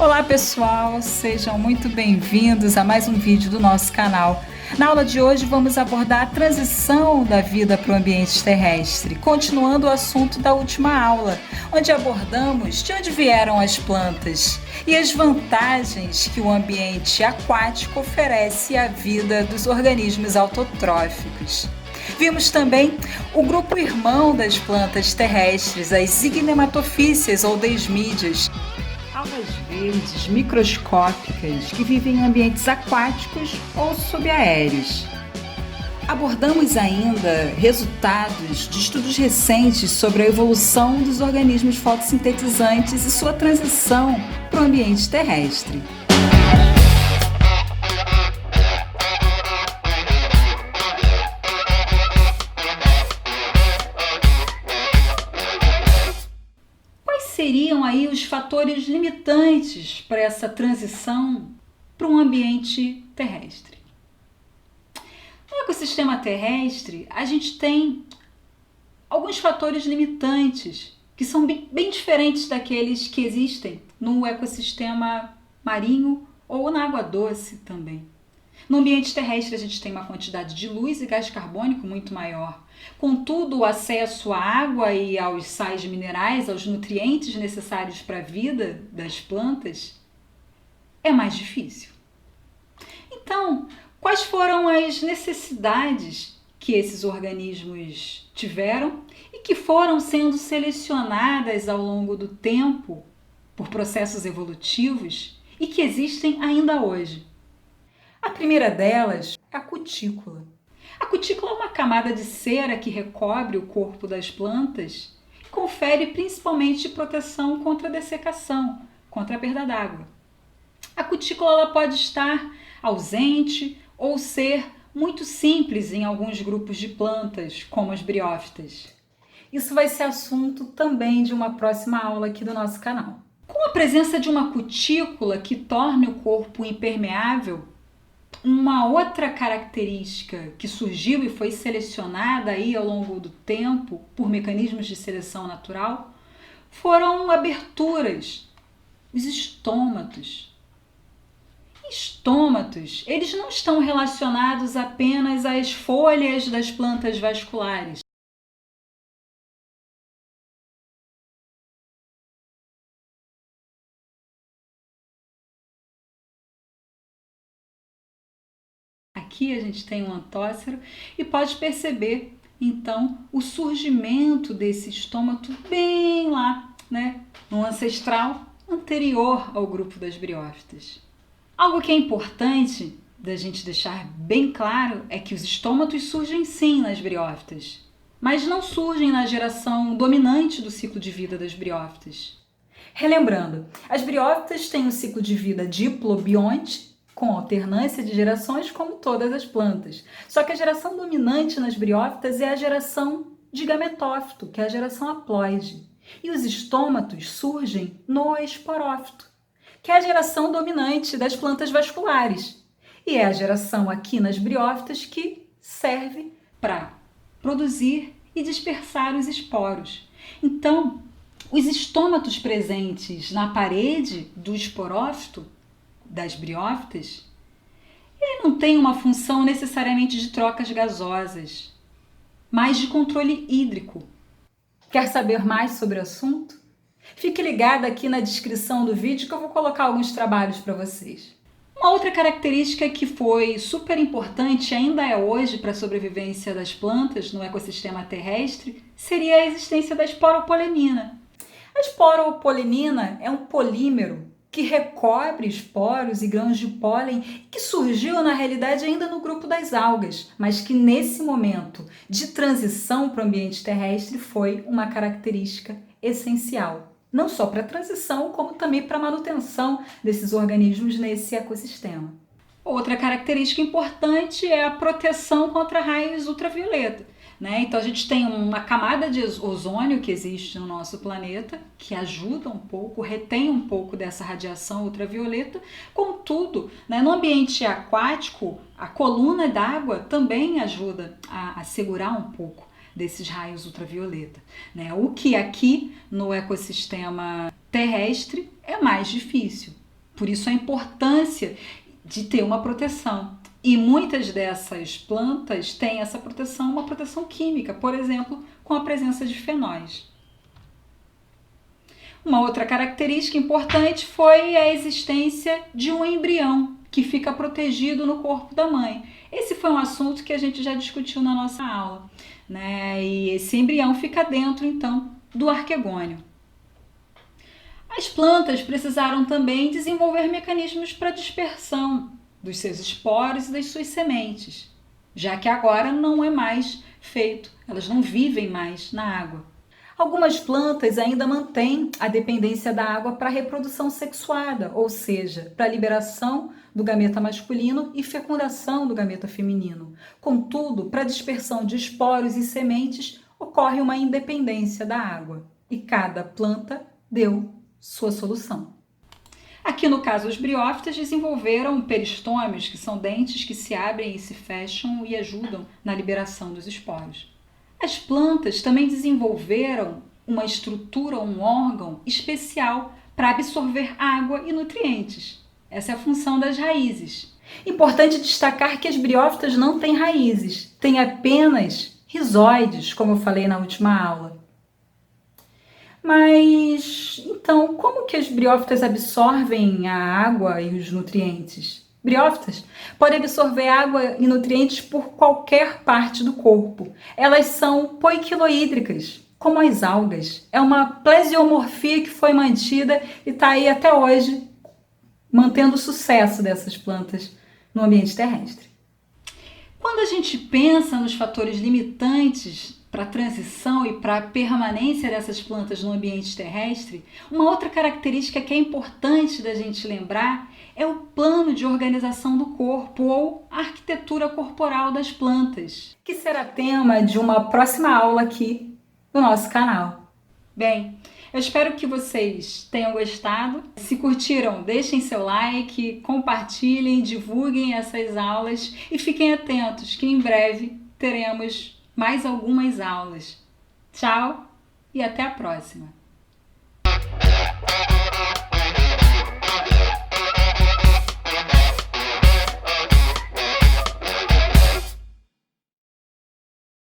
Olá pessoal, sejam muito bem-vindos a mais um vídeo do nosso canal. Na aula de hoje vamos abordar a transição da vida para o ambiente terrestre, continuando o assunto da última aula, onde abordamos de onde vieram as plantas e as vantagens que o ambiente aquático oferece à vida dos organismos autotróficos. Vimos também o grupo irmão das plantas terrestres, as zignematofíceas ou desmídeas, algas verdes microscópicas que vivem em ambientes aquáticos ou subaéreos. Abordamos ainda resultados de estudos recentes sobre a evolução dos organismos fotossintetizantes e sua transição para o ambiente terrestre. Seriam aí os fatores limitantes para essa transição para um ambiente terrestre? No ecossistema terrestre, a gente tem alguns fatores limitantes que são bem diferentes daqueles que existem no ecossistema marinho ou na água doce também. No ambiente terrestre a gente tem uma quantidade de luz e gás carbônico muito maior. Contudo, o acesso à água e aos sais minerais, aos nutrientes necessários para a vida das plantas, é mais difícil. Então, quais foram as necessidades que esses organismos tiveram e que foram sendo selecionadas ao longo do tempo por processos evolutivos e que existem ainda hoje? A primeira delas é a cutícula. A cutícula é uma camada de cera que recobre o corpo das plantas e confere principalmente proteção contra a dessecação, contra a perda d'água. A cutícula ela pode estar ausente ou ser muito simples em alguns grupos de plantas, como as briófitas. Isso vai ser assunto também de uma próxima aula aqui do nosso canal. Com a presença de uma cutícula que torne o corpo impermeável, uma outra característica que surgiu e foi selecionada aí ao longo do tempo por mecanismos de seleção natural foram aberturas, os estômatos. Estômatos, eles não estão relacionados apenas às folhas das plantas vasculares. Aqui a gente tem um antócero e pode perceber, então, o surgimento desse estômato bem lá, no ancestral anterior ao grupo das briófitas. Algo que é importante da gente deixar bem claro é que os estômatos surgem sim nas briófitas, mas não surgem na geração dominante do ciclo de vida das briófitas. Relembrando, as briófitas têm um ciclo de vida diplobionte, com alternância de gerações como todas as plantas. Só que a geração dominante nas briófitas é a geração de gametófito, que é a geração haploide. E os estômatos surgem no esporófito, que é a geração dominante das plantas vasculares. E é a geração aqui nas briófitas que serve para produzir e dispersar os esporos. Então, os estômatos presentes na parede do esporófito das briófitas, ele não tem uma função necessariamente de trocas gasosas, mas de controle hídrico. Quer saber mais sobre o assunto? Fique ligado aqui na descrição do vídeo que eu vou colocar alguns trabalhos para vocês. Uma outra característica que foi super importante e ainda é hoje para a sobrevivência das plantas no ecossistema terrestre seria a existência da esporopolenina. A esporopolenina é um polímero que recobre esporos e grãos de pólen que surgiu na realidade ainda no grupo das algas, mas que nesse momento de transição para o ambiente terrestre foi uma característica essencial, não só para a transição, como também para a manutenção desses organismos nesse ecossistema. Outra característica importante é a proteção contra raios ultravioleta. Então a gente tem uma camada de ozônio que existe no nosso planeta, que ajuda um pouco, retém um pouco dessa radiação ultravioleta. Contudo, no ambiente aquático, a coluna d'água também ajuda a segurar um pouco desses raios ultravioleta. O que aqui no ecossistema terrestre é mais difícil. Por isso a importância de ter uma proteção. E muitas dessas plantas têm essa proteção, uma proteção química, por exemplo, com a presença de fenóis. Uma outra característica importante foi a existência de um embrião que fica protegido no corpo da mãe. Esse foi um assunto que a gente já discutiu na nossa aula, né? E esse embrião fica dentro, então, do arquegônio. As plantas precisaram também desenvolver mecanismos para dispersão dos seus esporos e das suas sementes, já que agora não é mais feito, elas não vivem mais na água. Algumas plantas ainda mantêm a dependência da água para a reprodução sexuada, ou seja, para a liberação do gameta masculino e fecundação do gameta feminino. Contudo, para a dispersão de esporos e sementes, ocorre uma independência da água e cada planta deu sua solução. Aqui no caso, os briófitas desenvolveram peristômios, que são dentes que se abrem e se fecham e ajudam na liberação dos esporos. As plantas também desenvolveram uma estrutura, um órgão especial para absorver água e nutrientes. Essa é a função das raízes. Importante destacar que as briófitas não têm raízes, têm apenas rizóides, como eu falei na última aula. Mas, então, como que as briófitas absorvem a água e os nutrientes? Briófitas podem absorver água e nutrientes por qualquer parte do corpo. Elas são poiquilohídricas, como as algas. É uma plesiomorfia que foi mantida e está aí até hoje, mantendo o sucesso dessas plantas no ambiente terrestre. Quando a gente pensa nos fatores limitantes para a transição e para a permanência dessas plantas no ambiente terrestre, uma outra característica que é importante da gente lembrar é o plano de organização do corpo ou arquitetura corporal das plantas, que será tema de uma próxima aula aqui no nosso canal. Bem, eu espero que vocês tenham gostado. Se curtiram, deixem seu like, compartilhem, divulguem essas aulas e fiquem atentos que em breve teremos mais algumas aulas. Tchau e até a próxima!